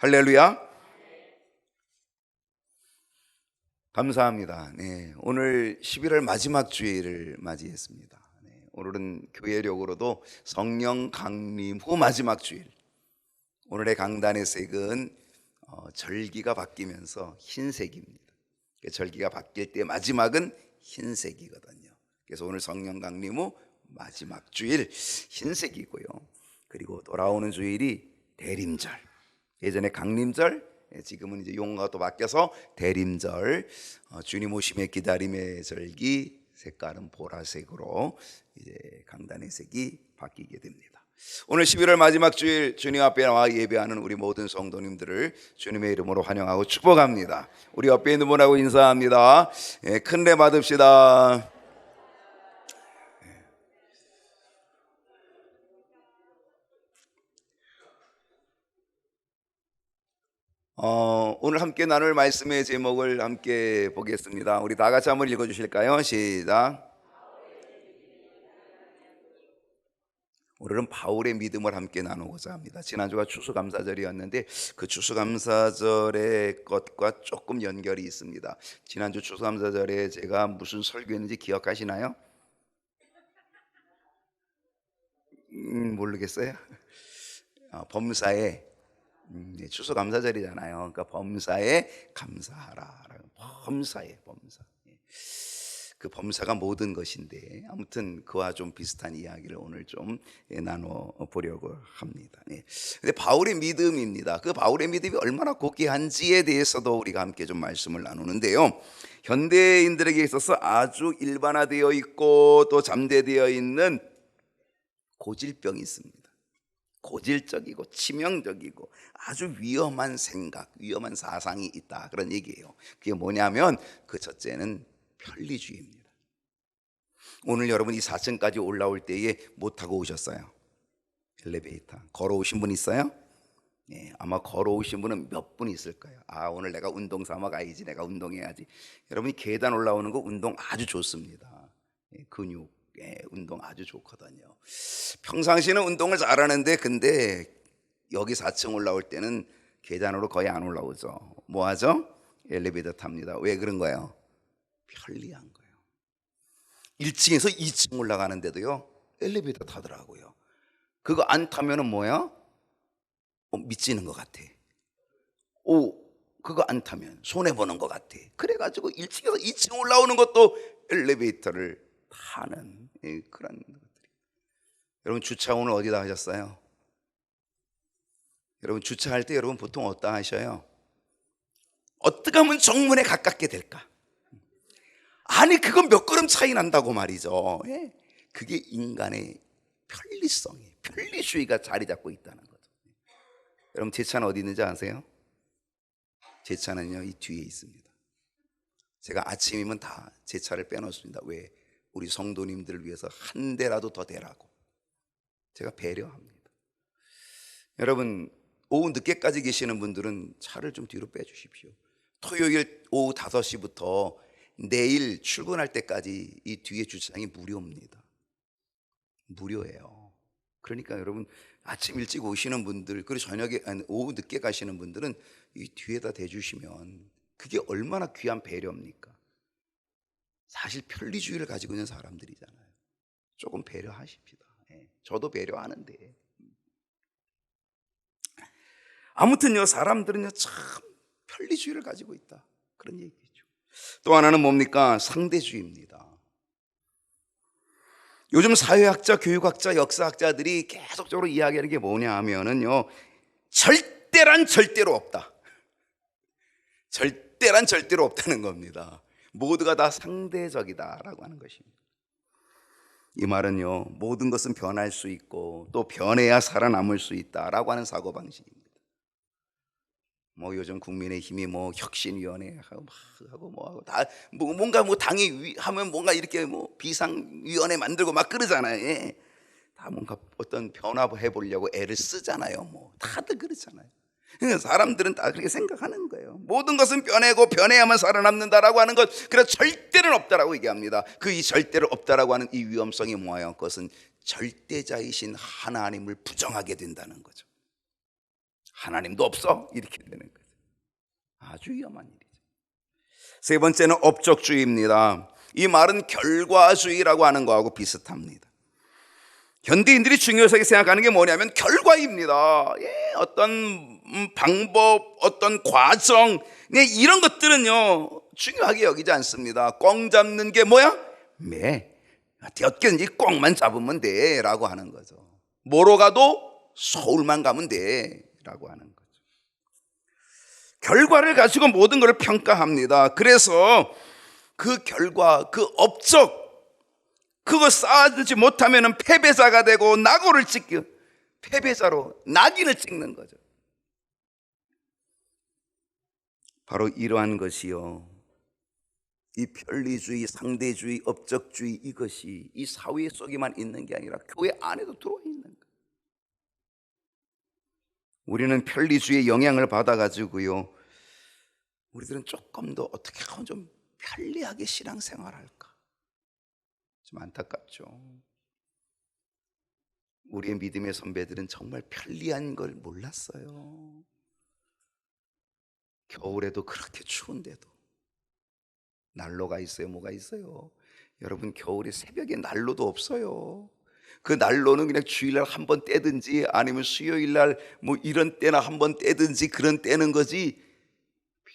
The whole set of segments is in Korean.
할렐루야. 감사합니다. 네, 오늘 11월 마지막 주일을 맞이했습니다. 네, 오늘은 교회력으로도 성령 강림 후 마지막 주일. 오늘의 강단의 색은 절기가 바뀌면서 흰색입니다. 절기가 바뀔 때 마지막은 흰색이거든요. 그래서 오늘 성령 강림 후 마지막 주일 흰색이고요. 그리고 돌아오는 주일이 대림절. 예전에 강림절, 지금은 이제 용어가 또 바뀌어서 대림절. 주님 오심의 기다림의 절기, 색깔은 보라색으로 이제 강단의 색이 바뀌게 됩니다. 오늘 11월 마지막 주일 주님 앞에 나와 예배하는 우리 모든 성도님들을 주님의 이름으로 환영하고 축복합니다. 우리 옆에 있는 분하고 인사합니다. 큰 례 받읍시다. 오늘 함께 나눌 말씀의 제목을 함께 보겠습니다. 우리 다 같이 한번 읽어주실까요? 시작. 오늘은 바울의 믿음을 함께 나누고자 합니다. 지난주가 추수감사절이었는데 그 추수감사절의 것과 조금 연결이 있습니다. 지난주 추수감사절에 제가 무슨 설교했는지 기억하시나요? 모르겠어요. 범사에 추수감사절이잖아요. 그러니까 범사에 감사하라. 범사에 범사. 그 범사가 모든 것인데 아무튼 그와 좀 비슷한 이야기를 오늘 좀 나눠 보려고 합니다. 근데 바울의 믿음입니다. 그 바울의 믿음이 얼마나 고귀한지에 대해서도 우리가 함께 좀 말씀을 나누는데요. 현대인들에게 있어서 아주 일반화되어 있고 또 잠재되어 있는 고질병이 있습니다. 고질적이고 치명적이고 아주 위험한 생각, 위험한 사상이 있다, 그런 얘기예요. 그게 뭐냐면 그 첫째는 편리주의입니다. 오늘 여러분 이 4층까지 올라올 때에 뭐 타고 오셨어요? 엘리베이터. 걸어오신 분 있어요? 네, 아마 걸어오신 분은 몇 분 있을 거예요. 오늘 내가 운동 삼아 가야지, 내가 운동해야지. 여러분이 계단 올라오는 거 운동 아주 좋습니다. 근육 운동 아주 좋거든요. 평상시는 운동을 잘하는데 근데 여기 4층 올라올 때는 계단으로 거의 안 올라오죠. 뭐 하죠? 엘리베이터 탑니다. 왜 그런 거예요? 편리한 거예요. 1층에서 2층 올라가는데도요 엘리베이터 타더라고요. 그거 안 타면은 뭐야? 미치는 것 같아. 그거 안 타면 손해보는 것 같아. 그래가지고 1층에서 2층 올라오는 것도 엘리베이터를 타는 그런 것들이. 여러분 주차 오늘 어디다 하셨어요? 여러분 주차할 때 여러분 보통 어디다 하셔요? 어떻게 하면 정문에 가깝게 될까? 아니 그건 몇 걸음 차이 난다고 말이죠. 그게 인간의 편리성이에요. 편리주의가 자리 잡고 있다는 거죠. 여러분 제 차는 어디 있는지 아세요? 제 차는요 이 뒤에 있습니다. 제가 아침이면 다 제 차를 빼놓습니다. 왜? 우리 성도님들을 위해서 한 대라도 더 대라고 제가 배려합니다. 여러분 오후 늦게까지 계시는 분들은 차를 좀 뒤로 빼주십시오. 토요일 오후 5시부터 내일 출근할 때까지 이 뒤에 주차장이 무료입니다. 무료예요. 그러니까 여러분 아침 일찍 오시는 분들, 그리고 오후 늦게 가시는 분들은 이 뒤에다 대주시면 그게 얼마나 귀한 배려입니까? 사실 편리주의를 가지고 있는 사람들이잖아요. 조금 배려하십시다. 저도 배려하는데. 아무튼요 사람들은요 참 편리주의를 가지고 있다, 그런 얘기죠. 또 하나는 뭡니까? 상대주의입니다. 요즘 사회학자, 교육학자, 역사학자들이 계속적으로 이야기하는 게 뭐냐 하면은요 절대란 절대로 없다. 절대란 절대로 없다는 겁니다. 모두가 다 상대적이다라고 하는 것입니다. 이 말은요 모든 것은 변할 수 있고 또 변해야 살아남을 수 있다라고 하는 사고방식입니다. 요즘 국민의힘이 혁신위원회 하고 다 뭔가 당이 하면 뭔가 이렇게 비상위원회 만들고 막 그러잖아요. 다 뭔가 어떤 변화해 보려고 애를 쓰잖아요. 다들 그렇잖아요. 사람들은 다 그렇게 생각하는 거예요. 모든 것은 변해고 변해야만 살아남는다라고 하는 것, 그래서 절대는 없다라고 얘기합니다. 이 절대로 없다라고 하는 이 위험성이 뭐예요? 그것은 절대자이신 하나님을 부정하게 된다는 거죠. 하나님도 없어 이렇게 되는 거죠. 아주 위험한 일이죠. 세 번째는 업적주의입니다. 이 말은 결과주의라고 하는 거하고 비슷합니다. 현대인들이 중요하게 생각하는 게 뭐냐면 결과입니다. 어떤 방법, 어떤 과정, 이런 것들은요 중요하게 여기지 않습니다. 꽝 잡는 게 뭐야? 매. 어떻게든지 꽝만 잡으면 돼 라고 하는 거죠. 뭐로 가도 서울만 가면 돼 라고 하는 거죠. 결과를 가지고 모든 걸 평가합니다. 그래서 그 결과, 그 업적, 그거 쌓아두지 못하면 패배자가 되고 낙오를 찍고 패배자로 낙인을 찍는 거죠. 바로 이러한 것이요, 이 편리주의, 상대주의, 업적주의, 이것이 이 사회 속에만 있는 게 아니라 교회 안에도 들어와 있는 거예요. 우리는 편리주의의 영향을 받아가지고요, 우리들은 조금 더 어떻게 하면 좀 편리하게 신앙생활할까, 좀 안타깝죠. 우리의 믿음의 선배들은 정말 편리한 걸 몰랐어요. 겨울에도 그렇게 추운데도 난로가 있어요, 뭐가 있어요. 여러분, 겨울에 새벽에 난로도 없어요. 그 난로는 그냥 주일날 한번 떼든지 아니면 수요일날 뭐 이런 때나 한번 떼든지 그런 떼는 거지,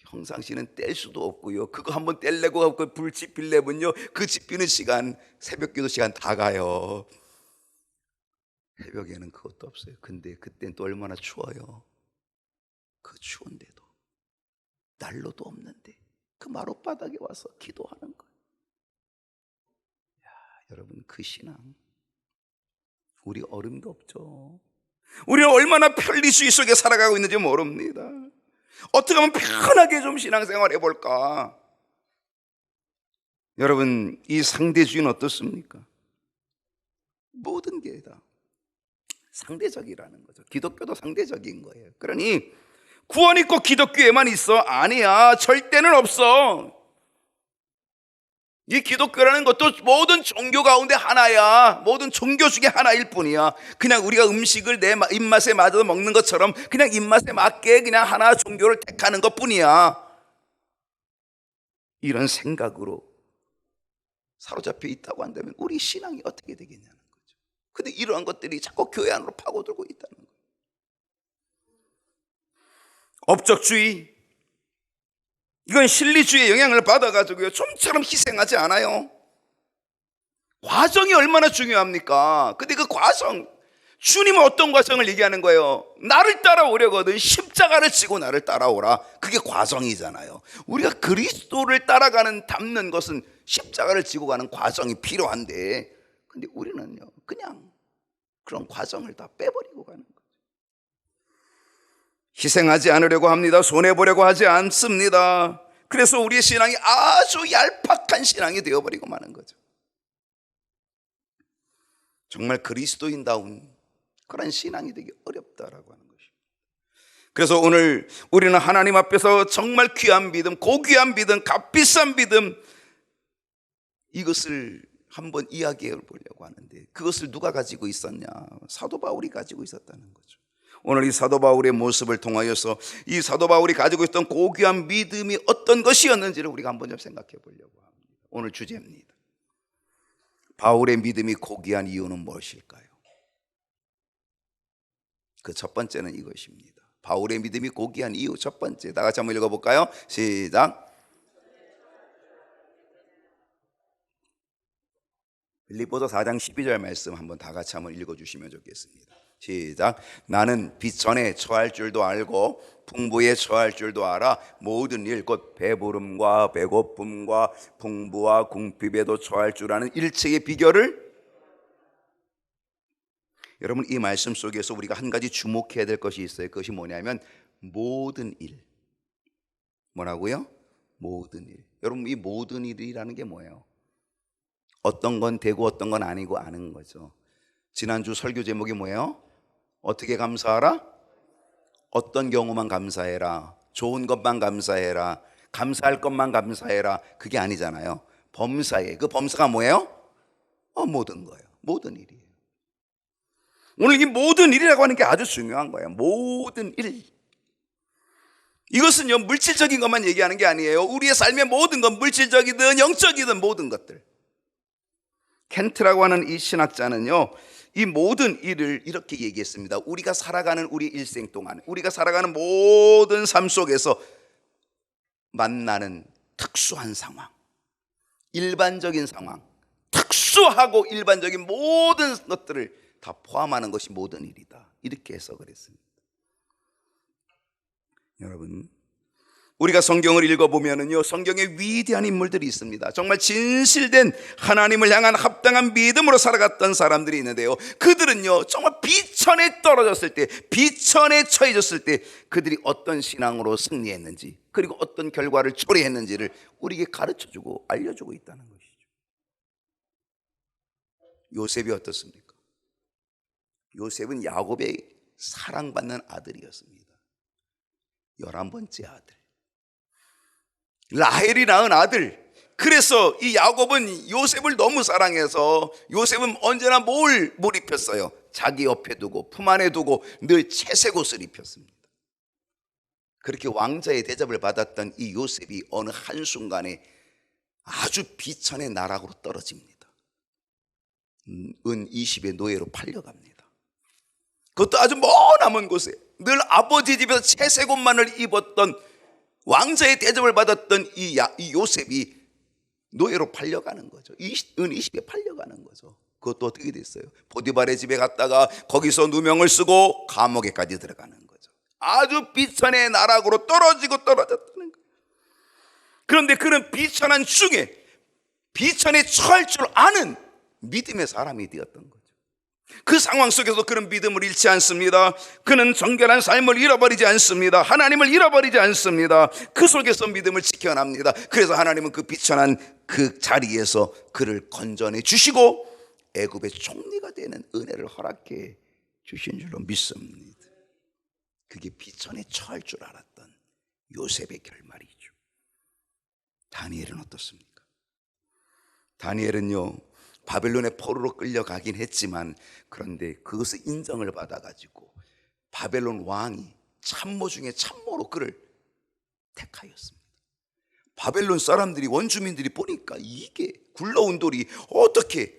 평상시는 뗄 수도 없고요. 그거 한번 떼려고 그 불 지피려면요, 그 지피는 시간, 새벽 기도 시간 다 가요. 새벽에는 그것도 없어요. 근데 그땐 또 얼마나 추워요. 그 추운데도 난로도 없는데 그 마룻바닥에 와서 기도하는 거예요. 여러분, 그 신앙 우리 어림도 없죠. 우리는 얼마나 편리주의 속에 살아가고 있는지 모릅니다. 어떻게 하면 편하게 좀 신앙생활 해볼까? 여러분, 이 상대주의는 어떻습니까? 모든 게 다 상대적이라는 거죠. 기독교도 상대적인 거예요. 그러니 구원이 꼭 기독교에만 있어? 아니야, 절대는 없어. 이 기독교라는 것도 모든 종교 가운데 하나야. 모든 종교 중에 하나일 뿐이야. 그냥 우리가 음식을 내 입맛에 맞아서 먹는 것처럼 그냥 입맛에 맞게 그냥 하나 종교를 택하는 것 뿐이야. 이런 생각으로 사로잡혀 있다고 한다면 우리 신앙이 어떻게 되겠냐는 거죠. 근데 이러한 것들이 자꾸 교회 안으로 파고들고 있다는 거예요. 업적주의, 이건 실리주의의 영향을 받아가지고요, 좀처럼 희생하지 않아요. 과정이 얼마나 중요합니까? 근데 그 과정, 주님은 어떤 과정을 얘기하는 거예요? 나를 따라오려거든 십자가를 지고 나를 따라오라. 그게 과정이잖아요. 우리가 그리스도를 따라가는, 닮는 것은 십자가를 지고 가는 과정이 필요한데, 근데 우리는요 그냥 그런 과정을 다 빼버리고 가는 거예요. 희생하지 않으려고 합니다. 손해보려고 하지 않습니다. 그래서 우리의 신앙이 아주 얄팍한 신앙이 되어버리고 마는 거죠. 정말 그리스도인다운 그런 신앙이 되기 어렵다라고 하는 것입니다. 그래서 오늘 우리는 하나님 앞에서 정말 귀한 믿음, 고귀한 믿음, 값비싼 믿음, 이것을 한번 이야기해 보려고 하는데, 그것을 누가 가지고 있었냐? 사도 바울이 가지고 있었다는 거죠. 오늘 이 사도 바울의 모습을 통하여서 이 사도 바울이 가지고 있던 고귀한 믿음이 어떤 것이었는지를 우리가 한번 좀 생각해 보려고 합니다. 오늘 주제입니다. 바울의 믿음이 고귀한 이유는 무엇일까요? 그 첫 번째는 이것입니다. 바울의 믿음이 고귀한 이유, 첫 번째, 다 같이 한번 읽어볼까요? 시작. 빌립보서 4장 12절 말씀 한번 다 같이 한번 읽어주시면 좋겠습니다. 시작. 나는 비천에 처할 줄도 알고 풍부에 처할 줄도 알아 모든 일 곧 배부름과 배고픔과 풍부와 궁핍에도 처할 줄 아는 일체의 비결을. 여러분, 이 말씀 속에서 우리가 한 가지 주목해야 될 것이 있어요. 그것이 뭐냐면 모든 일. 뭐라고요? 모든 일. 여러분, 이 모든 일이라는 게 뭐예요? 어떤 건 되고 어떤 건 아니고 아는 거죠. 지난주 설교 제목이 뭐예요? 어떻게 감사하라? 어떤 경우만 감사해라. 좋은 것만 감사해라. 감사할 것만 감사해라. 그게 아니잖아요. 범사에, 그 범사가 뭐예요? 모든 거예요. 모든 일이에요. 오늘 이 모든 일이라고 하는 게 아주 중요한 거예요. 모든 일. 이것은요, 물질적인 것만 얘기하는 게 아니에요. 우리의 삶의 모든 것, 물질적이든 영적이든 모든 것들. 켄트라고 하는 이 신학자는요, 이 모든 일을 이렇게 얘기했습니다. 우리가 살아가는 우리 일생 동안, 우리가 살아가는 모든 삶 속에서 만나는 특수한 상황, 일반적인 상황, 특수하고 일반적인 모든 것들을 다 포함하는 것이 모든 일이다, 이렇게 해석을 했습니다. 여러분, 우리가 성경을 읽어보면은요, 성경에 위대한 인물들이 있습니다. 정말 진실된 하나님을 향한 합당한 믿음으로 살아갔던 사람들이 있는데요, 그들은요 정말 비천에 떨어졌을 때, 비천에 처해졌을 때 그들이 어떤 신앙으로 승리했는지, 그리고 어떤 결과를 초래했는지를 우리에게 가르쳐주고 알려주고 있다는 것이죠. 요셉이 어떻습니까? 요셉은 야곱의 사랑받는 아들이었습니다. 11번째 아들, 라헬이 낳은 아들. 그래서 이 야곱은 요셉을 너무 사랑해서 요셉은 언제나 뭘 입혔어요? 자기 옆에 두고 품 안에 두고 늘 채색 옷을 입혔습니다. 그렇게 왕자의 대접을 받았던 이 요셉이 어느 한순간에 아주 비천의 나락으로 떨어집니다. 은 20의 노예로 팔려갑니다. 그것도 아주 머나먼 곳에, 늘 아버지 집에서 채색 옷만을 입었던, 왕자의 대접을 받았던 이 요셉이 노예로 팔려가는 거죠. 은 20에 팔려가는 거죠. 그것도 어떻게 됐어요? 보디발의 집에 갔다가 거기서 누명을 쓰고 감옥에까지 들어가는 거죠. 아주 비천의 나락으로 떨어졌다는 거예요. 그런데 그런 비천한 중에 비천에 처할 줄 아는 믿음의 사람이 되었던 거죠. 그 상황 속에서 그는 믿음을 잃지 않습니다. 그는 정결한 삶을 잃어버리지 않습니다. 하나님을 잃어버리지 않습니다. 그 속에서 믿음을 지켜납니다. 그래서 하나님은 그 비천한 그 자리에서 그를 건져내 주시고 애굽의 총리가 되는 은혜를 허락해 주신 줄로 믿습니다. 그게 비천에 처할 줄 알았던 요셉의 결말이죠. 다니엘은 어떻습니까? 다니엘은요, 바벨론의 포로로 끌려가긴 했지만, 그런데 그것을 인정을 받아가지고 바벨론 왕이 참모 중에 참모로 그를 택하였습니다. 바벨론 사람들이, 원주민들이 보니까 이게 굴러온 돌이 어떻게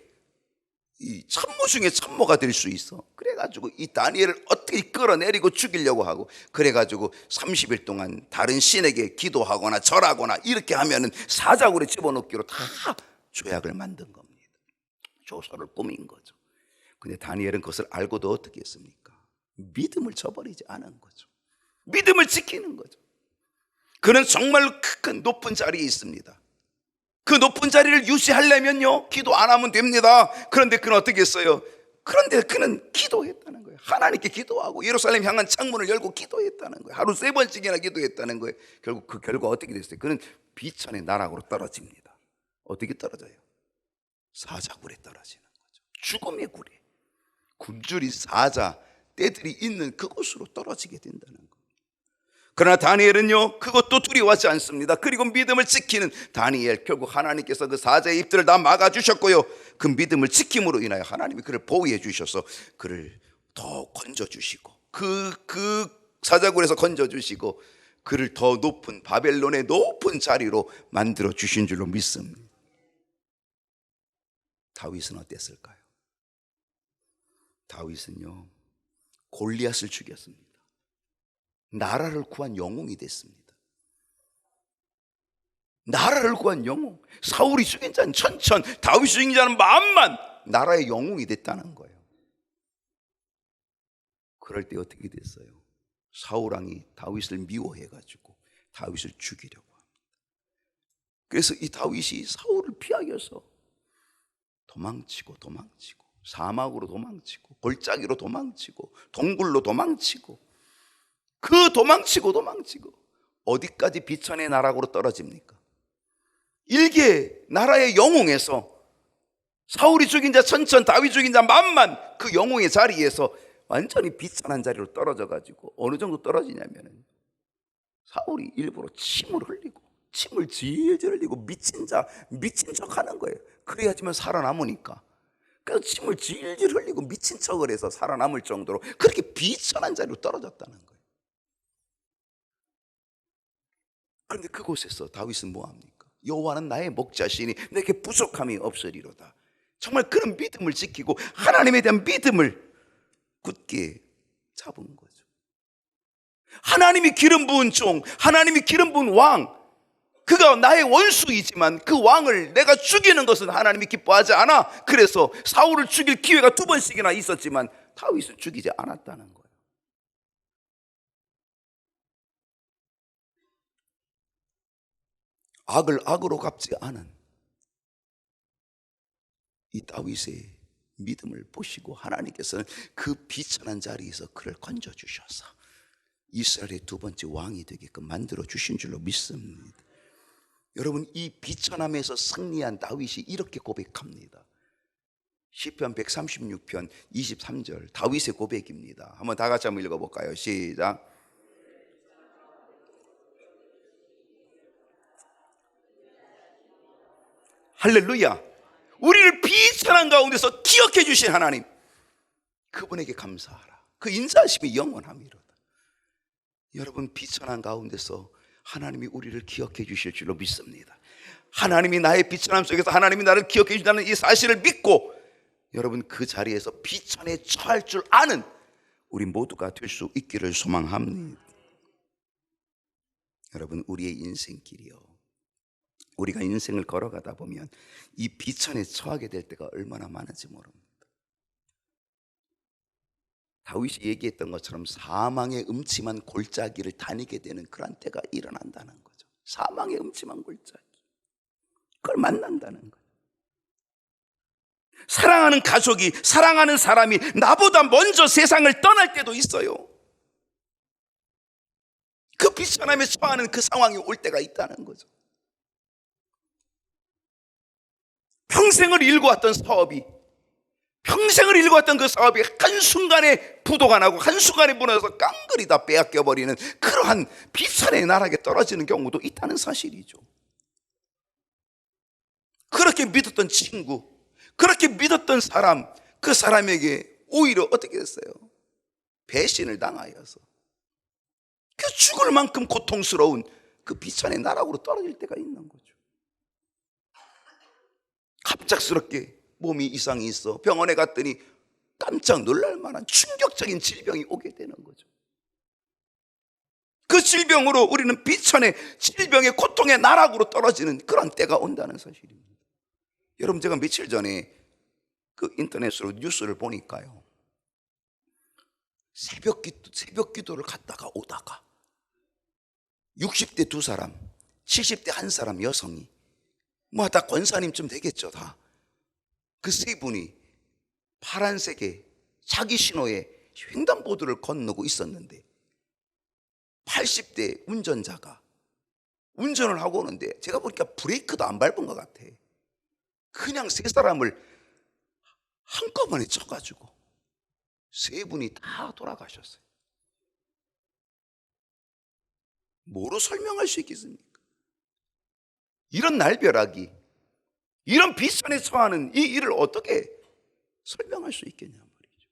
이 참모 중에 참모가 될 수 있어? 그래가지고 이 다니엘을 어떻게 끌어내리고 죽이려고 하고, 그래가지고 30일 동안 다른 신에게 기도하거나 절하거나 이렇게 하면은 사자굴에 집어넣기로 다 조약을 만든 겁니다. 조서를 꾸민 거죠. 근데 다니엘은 그것을 알고도 어떻게 했습니까? 믿음을 저버리지 않은 거죠. 믿음을 지키는 거죠. 그는 정말 큰 높은 자리에 있습니다. 그 높은 자리를 유지하려면요, 기도 안 하면 됩니다. 그런데 그는 어떻게 했어요? 그런데 그는 기도했다는 거예요. 하나님께 기도하고 예루살렘 향한 창문을 열고 기도했다는 거예요. 하루 3번씩이나 기도했다는 거예요. 결국 그 결과 어떻게 됐어요? 그는 비천의 나락으로 떨어집니다. 어떻게 떨어져요? 사자굴에 떨어지는 거죠. 죽음의 굴에, 굶주린 사자 떼들이 있는 그곳으로 떨어지게 된다는 거예요. 그러나 다니엘은요, 그것도 두려워하지 않습니다. 그리고 믿음을 지키는 다니엘, 결국 하나님께서 그 사자의 입들을 다 막아주셨고요, 그 믿음을 지킴으로 인하여 하나님이 그를 보호해 주셔서 그를 더 건져주시고, 그 사자굴에서 건져주시고 그를 더 높은 바벨론의 높은 자리로 만들어 주신 줄로 믿습니다. 다윗은 어땠을까요? 다윗은요, 골리앗을 죽였습니다. 나라를 구한 영웅이 됐습니다. 나라를 구한 영웅. 사울이 죽인 자는 1000, 다윗이 죽인 자는 10,000,000, 나라의 영웅이 됐다는 거예요. 그럴 때 어떻게 됐어요? 사울왕이 다윗을 미워해가지고 다윗을 죽이려고 합니다. 그래서 이 다윗이 사울을 피하기 위해서 도망치고 사막으로 도망치고 골짜기로 도망치고 동굴로 도망치고, 그 도망치고 어디까지 비천의 나락으로 떨어집니까? 일개 나라의 영웅에서, 사울이 죽인 자 1000, 다윗 죽인 자 10,000,000, 그 영웅의 자리에서 완전히 비천한 자리로 떨어져가지고 어느 정도 떨어지냐면은, 사울이 일부러 침을 질질 흘리고 미친 척 하는 거예요. 그래야지만 살아남으니까. 그래서 침을 질질 흘리고 미친 척을 해서 살아남을 정도로 그렇게 비천한 자리로 떨어졌다는 거예요. 그런데 그곳에서 다윗은 뭐합니까? 여호와는 나의 목자시니 내게 부족함이 없으리로다. 정말 그런 믿음을 지키고 하나님에 대한 믿음을 굳게 잡은 거죠. 하나님이 기름 부은 종, 하나님이 기름 부은 왕, 그가 나의 원수이지만 그 왕을 내가 죽이는 것은 하나님이 기뻐하지 않아. 그래서 사울을 죽일 기회가 2번씩이나 있었지만 다윗을 죽이지 않았다는 거예요. 악을 악으로 갚지 않은 이 다윗의 믿음을 보시고 하나님께서는 그 비천한 자리에서 그를 건져주셔서 이스라엘의 2번째 왕이 되게끔 만들어 주신 줄로 믿습니다. 여러분, 이 비천함에서 승리한 다윗이 이렇게 고백합니다. 시편 136편 23절 다윗의 고백입니다. 한번 다 같이 한번 읽어볼까요? 시작. 할렐루야. 우리를 비천한 가운데서 기억해 주신 하나님, 그분에게 감사하라. 그 인자하심이 영원함이로다. 여러분, 비천한 가운데서 하나님이 우리를 기억해 주실 줄로 믿습니다. 하나님이 나의 비천함 속에서 하나님이 나를 기억해 주신다는 이 사실을 믿고 여러분, 그 자리에서 비천에 처할 줄 아는 우리 모두가 될 수 있기를 소망합니다. 여러분, 우리의 인생길이요, 우리가 인생을 걸어가다 보면 이 비천에 처하게 될 때가 얼마나 많은지 모릅니다. 다윗이 얘기했던 것처럼 사망의 음침한 골짜기를 다니게 되는 그런 때가 일어난다는 거죠. 사망의 음침한 골짜기, 그걸 만난다는 거예요. 사랑하는 가족이, 사랑하는 사람이 나보다 먼저 세상을 떠날 때도 있어요. 그 비천함에 처하는 그 상황이 올 때가 있다는 거죠. 평생을 일궈왔던 사업이, 평생을 일궈왔던 그 사업이 한순간에 부도가 나고 한순간에 무너져서 깡그리 다 빼앗겨버리는 그러한 비천의 나락에 떨어지는 경우도 있다는 사실이죠. 그렇게 믿었던 친구, 그렇게 믿었던 사람, 그 사람에게 오히려 어떻게 됐어요? 배신을 당하여서 그 죽을 만큼 고통스러운 그 비천의 나락으로 떨어질 때가 있는 거죠. 갑작스럽게 몸이 이상이 있어 병원에 갔더니 깜짝 놀랄 만한 충격적인 질병이 오게 되는 거죠. 그 질병으로 우리는 비천의 질병의 고통의 나락으로 떨어지는 그런 때가 온다는 사실입니다. 여러분, 제가 며칠 전에 그 인터넷으로 뉴스를 보니까요, 새벽 기도를 갔다가 오다가 60대 2사람, 70대 1사람 여성이 뭐 다 권사님쯤 되겠죠, 다. 그 세 분이 파란색의 자기 신호에 횡단보도를 건너고 있었는데 80대 운전자가 운전을 하고 오는데 제가 보니까 브레이크도 안 밟은 것 같아. 그냥 세 사람을 한꺼번에 쳐가지고 세 분이 다 돌아가셨어요. 뭐로 설명할 수 있겠습니까? 이런 날벼락이, 이런 비천에 처하는 이 일을 어떻게 설명할 수 있겠냐 말이죠.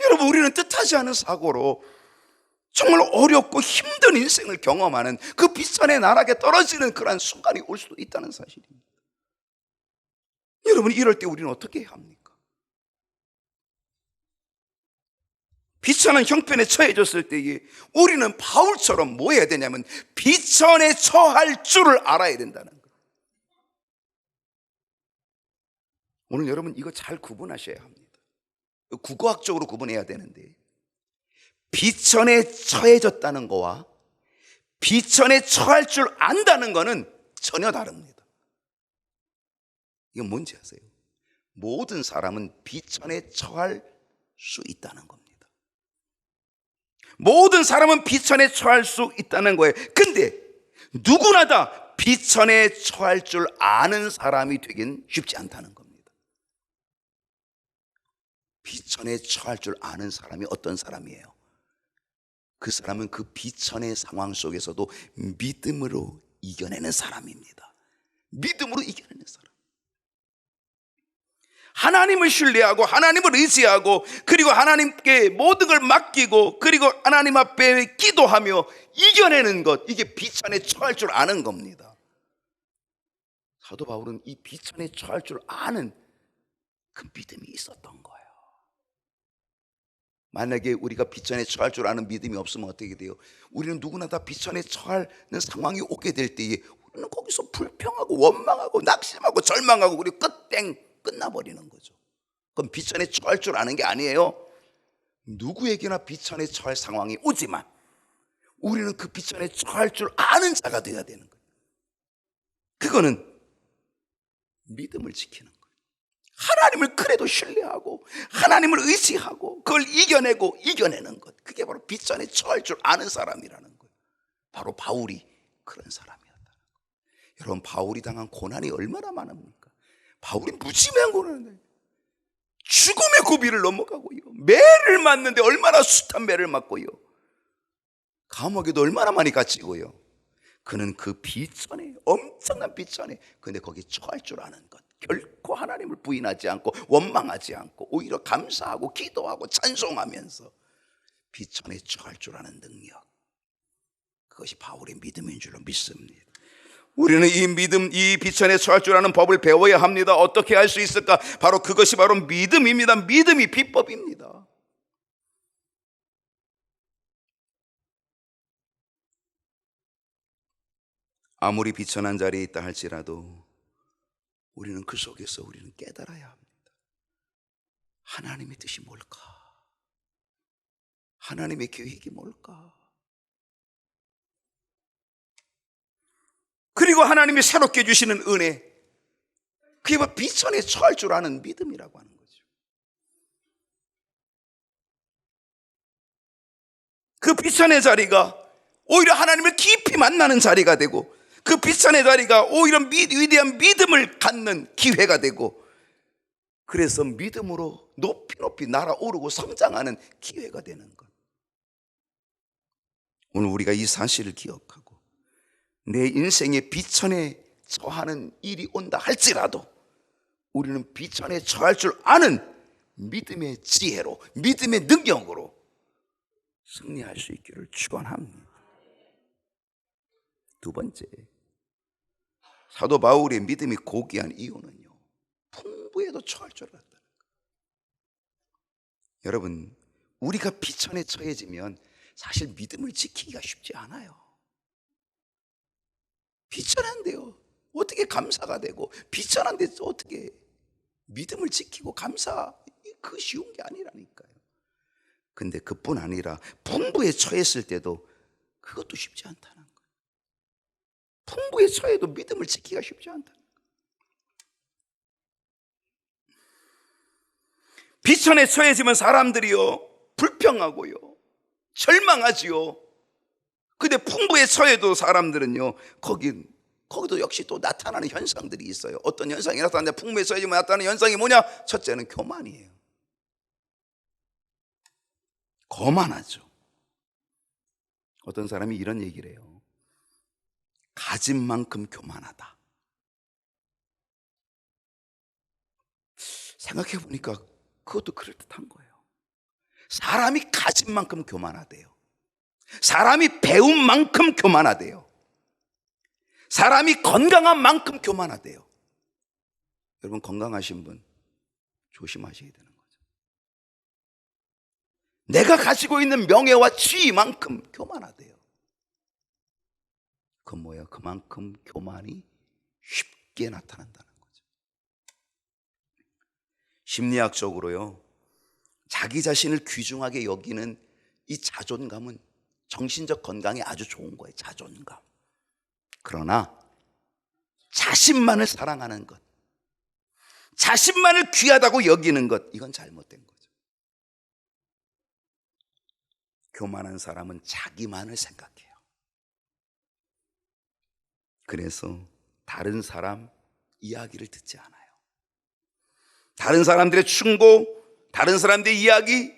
여러분, 우리는 뜻하지 않은 사고로 정말 어렵고 힘든 인생을 경험하는 그 비천의 나락에 떨어지는 그러한 순간이 올 수도 있다는 사실입니다. 여러분, 이럴 때 우리는 어떻게 해야 합니까? 비천한 형편에 처해졌을 때에 우리는 바울처럼 뭐 해야 되냐면 비천에 처할 줄을 알아야 된다는 거예요. 오늘 여러분, 이거 잘 구분하셔야 합니다. 국어학적으로 구분해야 되는데, 비천에 처해졌다는 거와 비천에 처할 줄 안다는 거는 전혀 다릅니다. 이건 뭔지 아세요? 모든 사람은 비천에 처할 수 있다는 겁니다. 모든 사람은 비천에 처할 수 있다는 거예요. 근데 누구나 다 비천에 처할 줄 아는 사람이 되긴 쉽지 않다는 겁니다. 비천에 처할 줄 아는 사람이 어떤 사람이에요? 그 사람은 그 비천의 상황 속에서도 믿음으로 이겨내는 사람입니다. 믿음으로 이겨내는 사람. 하나님을 신뢰하고 하나님을 의지하고 그리고 하나님께 모든 걸 맡기고 그리고 하나님 앞에 기도하며 이겨내는 것, 이게 비천에 처할 줄 아는 겁니다. 사도 바울은 이 비천에 처할 줄 아는 그 믿음이 있었던 거예요. 만약에 우리가 비천에 처할 줄 아는 믿음이 없으면 어떻게 돼요? 우리는 누구나 다 비천에 처하는 상황이 오게 될 때에 우리는 거기서 불평하고 원망하고 낙심하고 절망하고 그리고 끝나버리는 거죠. 그럼 비천에 처할 줄 아는 게 아니에요. 누구에게나 비천에 처할 상황이 오지만 우리는 그 비천에 처할 줄 아는 자가 되어야 되는 거예요. 그거는 믿음을 지키는 거예요. 하나님을 그래도 신뢰하고 하나님을 의지하고 그걸 이겨내는 것, 그게 바로 비천에 처할 줄 아는 사람이라는 거예요. 바로 바울이 그런 사람이었다는 거예요. 여러분, 바울이 당한 고난이 얼마나 많습니까? 바울이 무지மை한 고난을, 죽음의 고비를 넘어가고요, 매를 맞는데 얼마나 숱한 매를 맞고요, 감옥에도 얼마나 많이 갇히고요. 그는 그 비천에, 엄청난 비천에, 근데 거기에 처할 줄 아는 것, 결코 하나님을 부인하지 않고 원망하지 않고 오히려 감사하고 기도하고 찬송하면서 비천에 처할 줄 아는 능력, 그것이 바울의 믿음인 줄로 믿습니다. 우리는 이 믿음, 이 비천에 처할 줄 아는 법을 배워야 합니다. 어떻게 할 수 있을까? 바로 그것이 바로 믿음입니다. 믿음이 비법입니다. 아무리 비천한 자리에 있다 할지라도 우리는 그 속에서 우리는 깨달아야 합니다. 하나님의 뜻이 뭘까? 하나님의 계획이 뭘까? 그리고 하나님이 새롭게 주시는 은혜, 그게 바로 비천에 처할 줄 아는 믿음이라고 하는 거죠. 그 비천의 자리가 오히려 하나님을 깊이 만나는 자리가 되고, 그 비천의 자리가 오히려 위대한 믿음을 갖는 기회가 되고, 그래서 믿음으로 높이 날아오르고 성장하는 기회가 되는 것. 오늘 우리가 이 사실을 기억하고 내 인생의 비천에 처하는 일이 온다 할지라도 우리는 비천에 처할 줄 아는 믿음의 지혜로, 믿음의 능력으로 승리할 수 있기를 축원합니다. 두 번째, 사도 바울의 믿음이 고귀한 이유는요, 풍부에도 처할 줄 알았다는 거예요. 여러분, 우리가 비천에 처해지면 사실 믿음을 지키기가 쉽지 않아요. 비천한데요, 어떻게 감사가 되고, 비천한데 어떻게 믿음을 지키고 그 쉬운 게 아니라니까요. 근데 그뿐 아니라 풍부에 처했을 때도 그것도 쉽지 않다는 거예요. 풍부에 처해도 믿음을 지키기가 쉽지 않다는 거예요. 비천에 처해지면 사람들이요, 불평하고요, 절망하지요. 근데 풍부에 처해도 사람들은요, 거기도 역시 또 나타나는 현상들이 있어요. 어떤 현상이 나타나냐? 풍부에 처해지면 나타나는 현상이 뭐냐? 첫째는 교만이에요. 거만하죠. 어떤 사람이 이런 얘기를 해요. 가진 만큼 교만하다. 생각해 보니까 그것도 그럴듯한 거예요. 사람이 가진 만큼 교만하대요. 사람이 배운 만큼 교만하대요. 사람이 건강한 만큼 교만하대요. 여러분, 건강하신 분 조심하셔야 되는 거죠. 내가 가지고 있는 명예와 지위만큼 교만하대요. 그건 뭐예요? 그만큼 교만이 쉽게 나타난다는 거죠. 심리학적으로요, 자기 자신을 귀중하게 여기는 이 자존감은 정신적 건강에 아주 좋은 거예요. 자존감. 그러나 자신만을 사랑하는 것, 자신만을 귀하다고 여기는 것, 이건 잘못된 거죠. 교만한 사람은 자기만을 생각해요. 그래서 다른 사람 이야기를 듣지 않아요. 다른 사람들의 충고, 다른 사람들의 이야기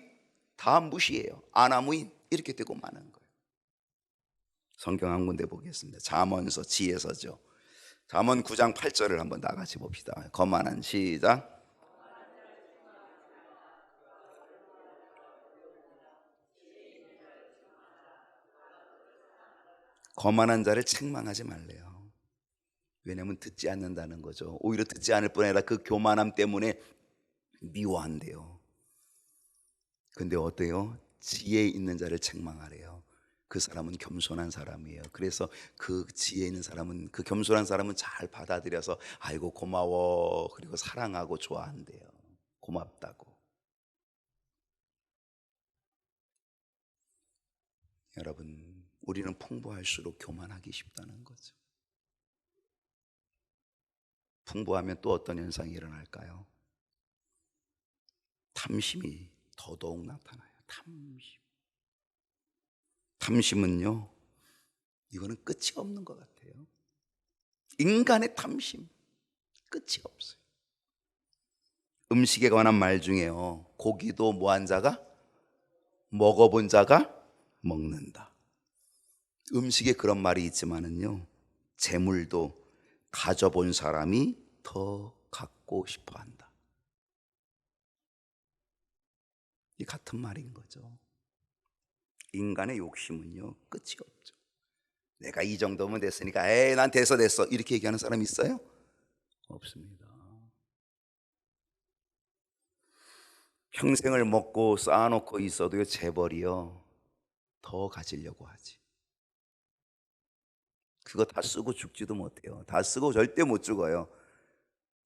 다 무시해요. 아나무인 이렇게 되고 마는 거예요. 성경 한 군데 보겠습니다. 잠언서, 지혜서죠. 잠언 9장 8절을 한번 다 같이 봅시다. 거만한, 시작. 거만한 자를 책망하지 말래요. 왜냐하면 듣지 않는다는 거죠. 오히려 듣지 않을 뿐 아니라 그 교만함 때문에 미워한대요. 근데 어때요? 지혜 있는 자를 책망하래요. 그 사람은 겸손한 사람이에요. 그래서 그 지혜 있는 사람은, 그 겸손한 사람은 잘 받아들여서 아이고 고마워, 그리고 사랑하고 좋아한대요. 고맙다고. 여러분, 우리는 풍부할수록 교만하기 쉽다는 거죠. 풍부하면 또 어떤 현상이 일어날까요? 탐심이 더더욱 나타나요. 탐심은요, 이거는 끝이 없는 것 같아요. 인간의 탐심, 끝이 없어요. 음식에 관한 말 중에요, 고기도 뭐한 자가, 먹어본 자가 먹는다. 음식에 그런 말이 있지만은요, 재물도 가져본 사람이 더 갖고 싶어 한다. 이 같은 말인 거죠. 인간의 욕심은요, 끝이 없죠. 내가 이 정도면 됐으니까 에이 난 됐어 이렇게 얘기하는 사람 있어요? 없습니다. 평생을 먹고 쌓아놓고 있어도요, 재벌이요 더 가지려고 하지. 그거 다 쓰고 죽지도 못해요. 다 쓰고 절대 못 죽어요.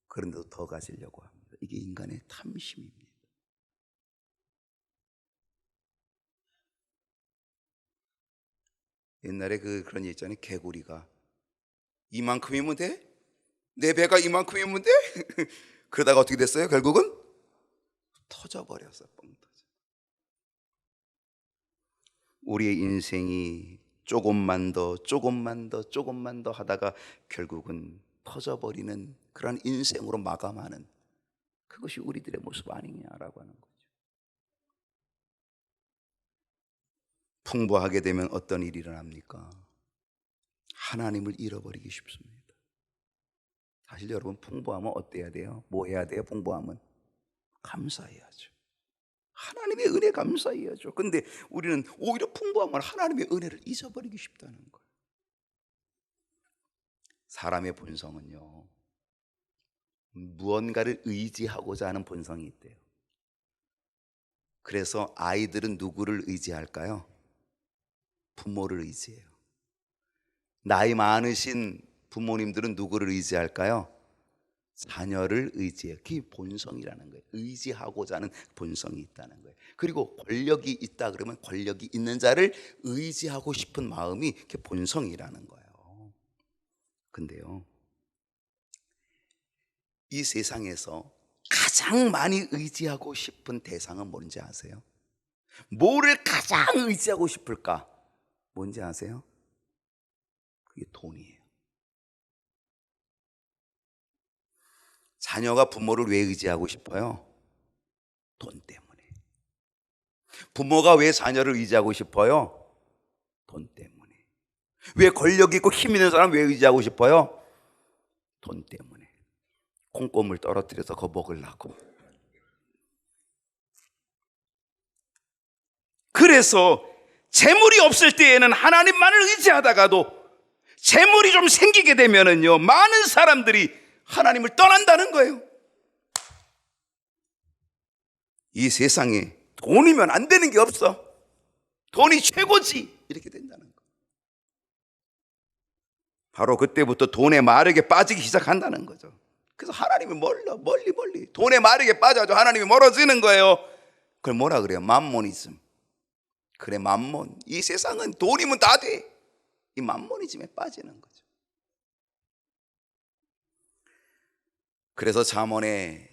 그런데도 더 가지려고 합니다. 이게 인간의 탐심입니다. 옛날에 그런 얘기 있잖아요. 개구리가 이만큼이면 돼? 내 배가 이만큼이면 돼? 그러다가 어떻게 됐어요? 결국은 터져버렸어. 뻥 터져. 우리의 인생이 조금만 더 하다가 결국은 터져버리는 그런 인생으로 마감하는, 그것이 우리들의 모습 아니냐라고 하는 거죠. 풍부하게 되면 어떤 일이 일어납니까? 하나님을 잃어버리기 쉽습니다. 사실 여러분, 풍부하면 어때야 돼요? 뭐 해야 돼요? 풍부하면 감사해야죠. 하나님의 은혜 감사해야죠. 근데 우리는 오히려 풍부하면 하나님의 은혜를 잊어버리기 쉽다는 거예요. 사람의 본성은요, 무언가를 의지하고자 하는 본성이 있대요. 그래서 아이들은 누구를 의지할까요? 부모를 의지해요. 나이 많으신 부모님들은 누구를 의지할까요? 자녀를 의지해요. 그게 본성이라는 거예요. 의지하고자 하는 본성이 있다는 거예요. 그리고 권력이 있다 그러면 권력이 있는 자를 의지하고 싶은 마음이 그게 본성이라는 거예요. 근데요, 이 세상에서 가장 많이 의지하고 싶은 대상은 뭔지 아세요? 뭐를 가장 의지하고 싶을까? 뭔지 아세요? 그게 돈이에요. 자녀가 부모를 왜 의지하고 싶어요? 돈 때문에. 부모가 왜 자녀를 의지하고 싶어요? 돈 때문에. 왜 권력 있고 힘 있는 사람 왜 의지하고 싶어요? 돈 때문에. 콩고물 떨어뜨려서 그거 먹으려고. 그래서 재물이 없을 때에는 하나님만을 의지하다가도 재물이 좀 생기게 되면은요, 많은 사람들이 하나님을 떠난다는 거예요. 이 세상에 돈이면 안 되는 게 없어. 돈이 최고지. 이렇게 된다는 거예요. 바로 그때부터 돈의 마력에 빠지기 시작한다는 거죠. 그래서 하나님이 멀리 돈의 마력에 빠져서 하나님이 멀어지는 거예요. 그걸 뭐라 그래요? 맘모니즘. 그래, 맘몬. 이 세상은 돈이면 다 돼. 이 맘모니즘에 빠지는 거죠. 그래서 잠언에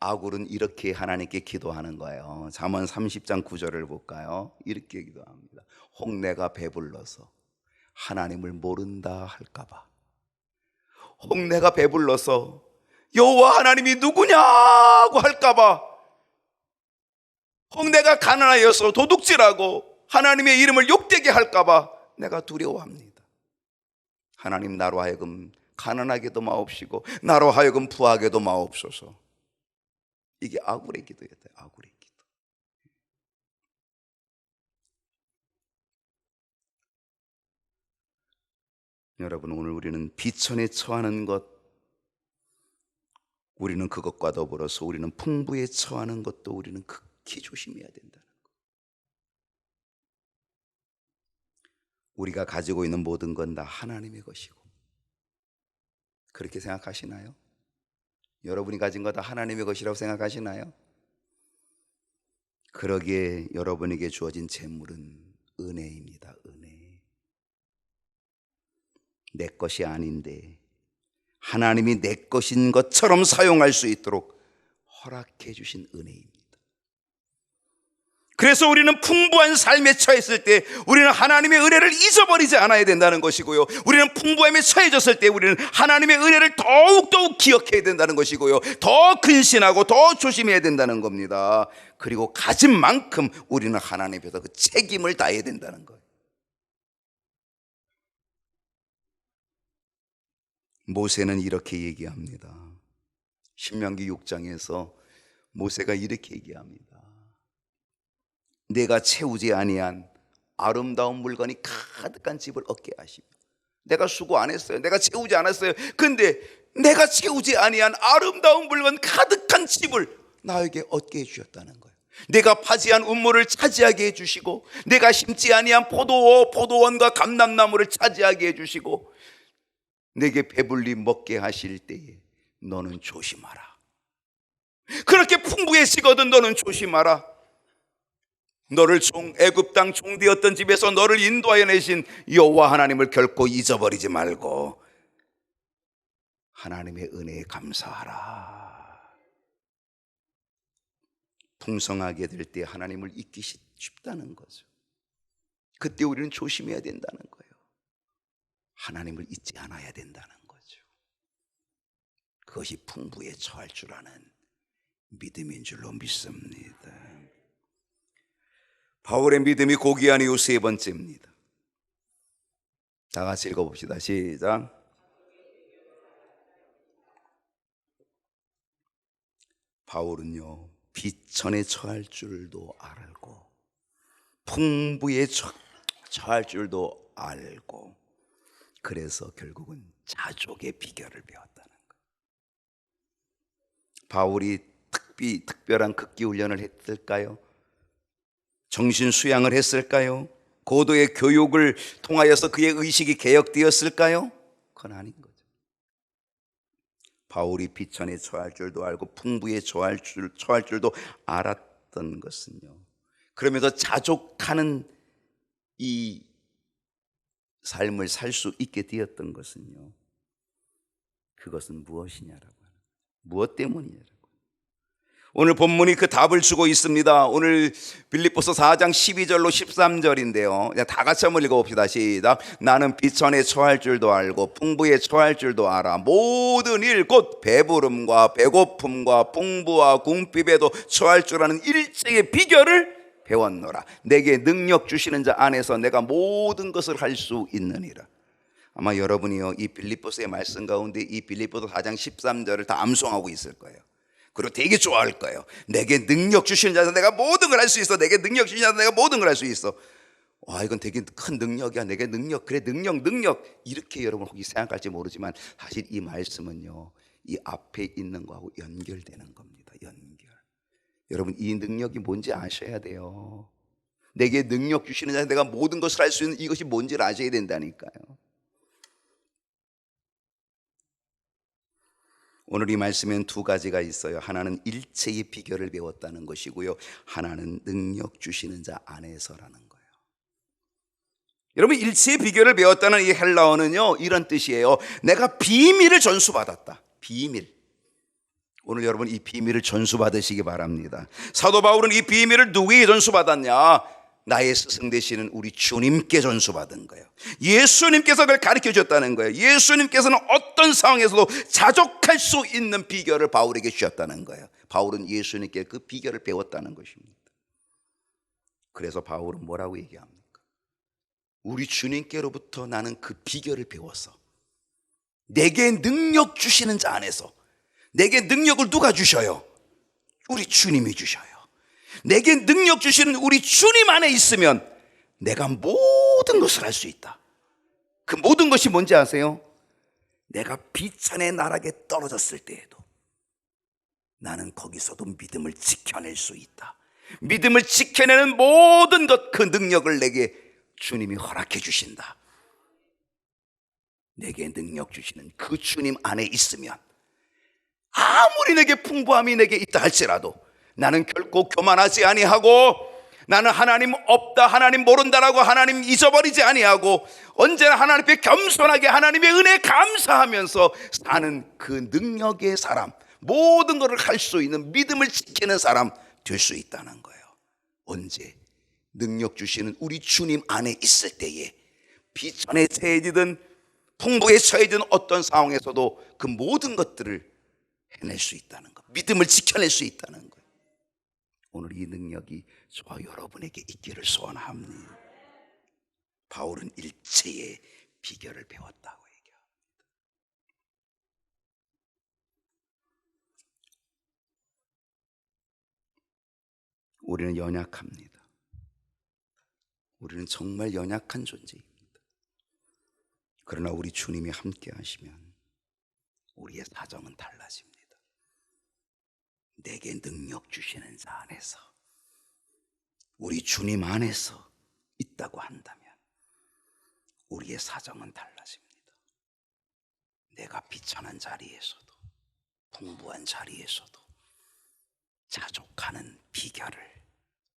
아굴은 이렇게 하나님께 기도하는 거예요. 잠언 30장 9절을 볼까요? 이렇게 기도합니다. 혹 내가 배불러서 하나님을 모른다 할까봐. 혹 내가 배불러서 여호와 하나님이 누구냐고 할까봐. 혹 내가 가난하여서 도둑질하고 하나님의 이름을 욕되게 할까봐 내가 두려워합니다. 하나님, 나로 하여금 가난하게도 마옵시고 나로 하여금 부하게도 마옵소서. 이게 아굴의 기도였대요. 아굴의 기도. 여러분, 오늘 우리는 비천에 처하는 것, 우리는 그것과 더불어서 우리는 풍부에 처하는 것도 우리는 극히 조심해야 된다는 것. 우리가 가지고 있는 모든 건 다 하나님의 것이고, 그렇게 생각하시나요? 여러분이 가진 거 다 하나님의 것이라고 생각하시나요? 그러기에 여러분에게 주어진 재물은 은혜입니다. 은혜. 내 것이 아닌데 하나님이 내 것인 것처럼 사용할 수 있도록 허락해 주신 은혜입니다. 그래서 우리는 풍부한 삶에 처했을 때 우리는 하나님의 은혜를 잊어버리지 않아야 된다는 것이고요, 우리는 풍부함에 처해졌을 때 우리는 하나님의 은혜를 더욱더욱 기억해야 된다는 것이고요, 더 근신하고 더 조심해야 된다는 겁니다. 그리고 가진 만큼 우리는 하나님 앞에서 그 책임을 다해야 된다는 거예요. 모세는 이렇게 얘기합니다. 신명기 6장에서 모세가 이렇게 얘기합니다. 내가 채우지 아니한 아름다운 물건이 가득한 집을 얻게 하시며, 내가 수고 안 했어요, 내가 채우지 않았어요. 근데 내가 채우지 아니한 아름다운 물건 가득한 집을 나에게 얻게 해주셨다는 거예요. 내가 파지한 운물을 차지하게 해주시고, 내가 심지 아니한 포도원과 감람나무를 차지하게 해주시고, 내게 배불리 먹게 하실 때에 너는 조심하라. 그렇게 풍부해지거든 너는 조심하라. 너를 애굽 땅 종되었던 집에서 너를 인도하여 내신 여호와 하나님을 결코 잊어버리지 말고 하나님의 은혜에 감사하라. 풍성하게 될 때 하나님을 잊기 쉽다는 거죠. 그때 우리는 조심해야 된다는 거예요. 하나님을 잊지 않아야 된다는 거죠. 그것이 풍부에 처할 줄 아는 믿음인 줄로 믿습니다. 바울의 믿음이 고귀한 이유 세 번째입니다. 다 같이 읽어봅시다. 시작. 바울은요, 비천에 처할 줄도 알고 풍부에 처할 줄도 알고, 그래서 결국은 자족의 비결을 배웠다는 거예요. 바울이 특별한 극기 훈련을 했을까요? 정신 수양을 했을까요? 고도의 교육을 통하여서 그의 의식이 개혁되었을까요? 그건 아닌 거죠. 바울이 비천에 처할 줄도 알고 풍부에 처할 줄도 알았던 것은요, 그러면서 자족하는 이 삶을 살 수 있게 되었던 것은요, 그것은 무엇이냐라고 하는, 무엇 때문이냐라고. 오늘 본문이 그 답을 주고 있습니다. 오늘 빌립보서 4장 12절로 13절인데요 다 같이 한번 읽어봅시다. 시작. 나는 비천에 처할 줄도 알고 풍부에 처할 줄도 알아. 모든 일 곧 배부름과 배고픔과 풍부와 궁핍에도 처할 줄 아는 일체의 비결을 배웠노라. 내게 능력 주시는 자 안에서 내가 모든 것을 할 수 있느니라. 아마 여러분이요, 이 빌립보서의 말씀 가운데 이 빌립보서 4장 13절을 다 암송하고 있을 거예요. 그리고 되게 좋아할 거예요. 내게 능력 주시는 자에서 내가 모든 걸 할 수 있어. 내게 능력 주시는 자에서 내가 모든 걸 할 수 있어. 와, 이건 되게 큰 능력이야. 내게 능력, 그래 능력 이렇게 여러분 혹시 생각할지 모르지만 사실 이 말씀은요, 이 앞에 있는 거하고 연결되는 겁니다. 연결. 여러분, 이 능력이 뭔지 아셔야 돼요. 내게 능력 주시는 자에서 내가 모든 것을 할 수 있는 이것이 뭔지를 아셔야 된다니까요. 오늘 이 말씀엔 두 가지가 있어요. 하나는 일체의 비결을 배웠다는 것이고요, 하나는 능력 주시는 자 안에서라는 거예요. 여러분, 일체의 비결을 배웠다는 이 헬라어는요, 이런 뜻이에요. 내가 비밀을 전수받았다. 비밀. 오늘 여러분 이 비밀을 전수받으시기 바랍니다. 사도 바울은 이 비밀을 누구에게 전수받았냐? 나의 스승 되시는 우리 주님께 전수받은 거예요. 예수님께서 그걸 가르쳐 주셨다는 거예요. 예수님께서는 어떤 상황에서도 자족할 수 있는 비결을 바울에게 주셨다는 거예요. 바울은 예수님께 그 비결을 배웠다는 것입니다. 그래서 바울은 뭐라고 얘기합니까? 우리 주님께로부터 나는 그 비결을 배워서 내게 능력 주시는 자 안에서, 내게 능력을 누가 주셔요? 우리 주님이 주셔요. 내게 능력 주시는 우리 주님 안에 있으면 내가 모든 것을 할 수 있다. 그 모든 것이 뭔지 아세요? 내가 비천의 나락에 떨어졌을 때에도 나는 거기서도 믿음을 지켜낼 수 있다. 믿음을 지켜내는 모든 것, 그 능력을 내게 주님이 허락해 주신다. 내게 능력 주시는 그 주님 안에 있으면 아무리 내게 풍부함이 내게 있다 할지라도 나는 결코 교만하지 아니하고, 나는 하나님 없다, 하나님 모른다라고 하나님 잊어버리지 아니하고, 언제나 하나님 앞에 겸손하게 하나님의 은혜에 감사하면서 사는 그 능력의 사람, 모든 것을 할 수 있는 믿음을 지키는 사람 될 수 있다는 거예요. 언제? 능력 주시는 우리 주님 안에 있을 때에 비천에 처해지든 풍부에 처해지든 어떤 상황에서도 그 모든 것들을 해낼 수 있다는 것, 믿음을 지켜낼 수 있다는 거예요. 오늘 이 능력이 저와 여러분에게 있기를 소원합니다. 바울은 일체의 비결을 배웠다고 얘기합니다. 우리는 연약합니다. 우리는 정말 연약한 존재입니다. 그러나 우리 주님이 함께 하시면 우리의 사정은 달라집니다. 내게 능력 주시는 자 안에서, 우리 주님 안에서 있다고 한다면 우리의 사정은 달라집니다. 내가 비천한 자리에서도, 풍부한 자리에서도 자족하는 비결을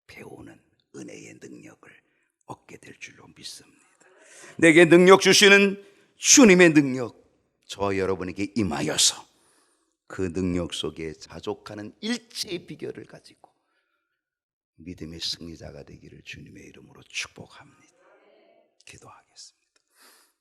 배우는 은혜의 능력을 얻게 될 줄로 믿습니다. 내게 능력 주시는 주님의 능력, 저와 여러분에게 임하여서 그 능력 속에 자족하는 일체의 비결을 가지고 믿음의 승리자가 되기를 주님의 이름으로 축복합니다. 기도하겠습니다.